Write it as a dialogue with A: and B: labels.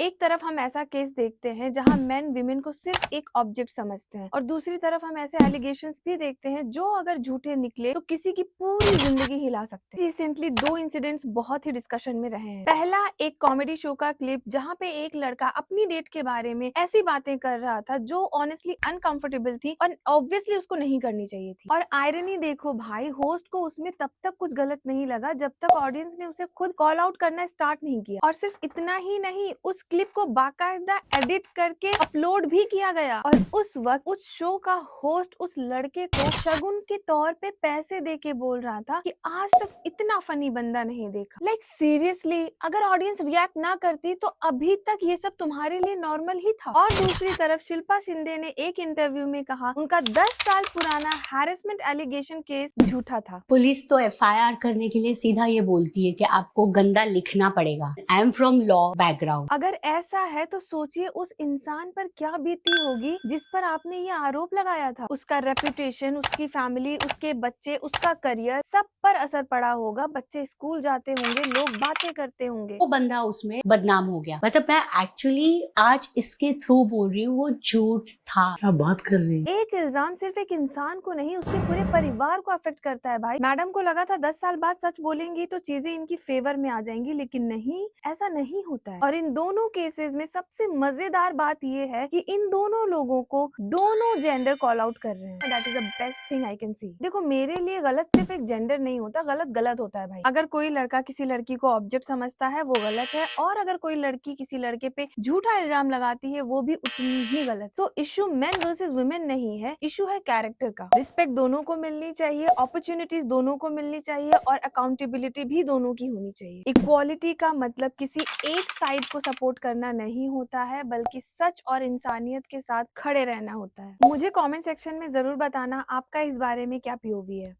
A: एक तरफ हम ऐसा केस देखते हैं जहां मेन विमेन को सिर्फ एक ऑब्जेक्ट समझते हैं और दूसरी तरफ हम ऐसे एलिगेशंस भी देखते हैं जो अगर झूठे निकले तो किसी की पूरी जिंदगी हिला सकते हैं। रिसेंटली दो इंसिडेंट्स बहुत ही डिस्कशन में रहे हैं। पहला एक कॉमेडी शो का क्लिप जहां पे एक लड़का अपनी डेट के बारे में ऐसी बातें कर रहा था जो ऑनेस्टली अनकंफर्टेबल थी और ऑब्वियसली उसको नहीं करनी चाहिए थी। और आयरनी देखो भाई, होस्ट को उसमें तब तक कुछ गलत नहीं लगा जब तक ऑडियंस ने उसे खुद कॉल आउट करना स्टार्ट नहीं किया। और सिर्फ इतना ही नहीं, उस क्लिप को बाकायदा एडिट करके अपलोड भी किया गया और उस वक्त उस शो का होस्ट उस लड़के को शगुन के तौर पे पैसे दे के बोल रहा था कि आज तक इतना फनी बंदा नहीं देखा। लाइक सीरियसली, अगर ऑडियंस रिएक्ट ना करती तो अभी तक ये सब तुम्हारे लिए नॉर्मल ही था। और दूसरी तरफ शिल्पा शिंदे ने एक इंटरव्यू में कहा उनका 10 साल पुराना हैरेसमेंट एलिगेशन केस झूठा था।
B: पुलिस तो एफआईआर करने के लिए सीधा ये बोलती है कि आपको गंदा लिखना पड़ेगा। I am from law background.
A: अगर ऐसा है तो सोचिए उस इंसान पर क्या बीती होगी जिस पर आपने ये आरोप लगाया था। उसका रेपुटेशन, उसकी फैमिली, उसके बच्चे, उसका करियर, सब पर असर पड़ा होगा। बच्चे स्कूल जाते होंगे, लोग बातें करते होंगे।
B: वो बंदा उसमें बदनाम हो गया। मतलब मैं एक्चुअली आज इसके थ्रू बोल रही हूँ, वो झूठ था।
C: क्या बात कर रही है?
A: एक इल्जाम सिर्फ एक इंसान को नहीं, उसके पूरे परिवार को अफेक्ट करता है भाई। मैडम को लगा था 10 साल बाद सच बोलेंगी तो चीजें इनकी फेवर में आ जाएंगी, लेकिन नहीं, ऐसा नहीं होता है। और इन दोनों केसेस में सबसे मजेदार बात ये है कि इन दोनों लोगों को दोनों जेंडर कॉल आउट कर रहे हैं। That is the best thing I can see. देखो, मेरे लिए गलत सिर्फ एक जेंडर नहीं होता, गलत गलत होता है भाई। अगर कोई लड़का किसी लड़की को ऑब्जेक्ट समझता है वो गलत है, और अगर कोई लड़की किसी लड़के पे झूठा इल्जाम लगाती है वो भी उतनी ही गलत। तो इशू मेन वर्सेस वुमेन नहीं है, इशू है कैरेक्टर का। रिस्पेक्ट दोनों को मिलनी चाहिए, अपॉर्चुनिटीज दोनों को मिलनी चाहिए और अकाउंटेबिलिटी भी दोनों की होनी चाहिए। इक्वालिटी का मतलब किसी एक साइड को सपोर्ट करना नहीं होता है, बल्कि सच और इंसानियत के साथ खड़े रहना होता है। मुझे कमेंट सेक्शन में जरूर बताना आपका इस बारे में क्या पीओवी है।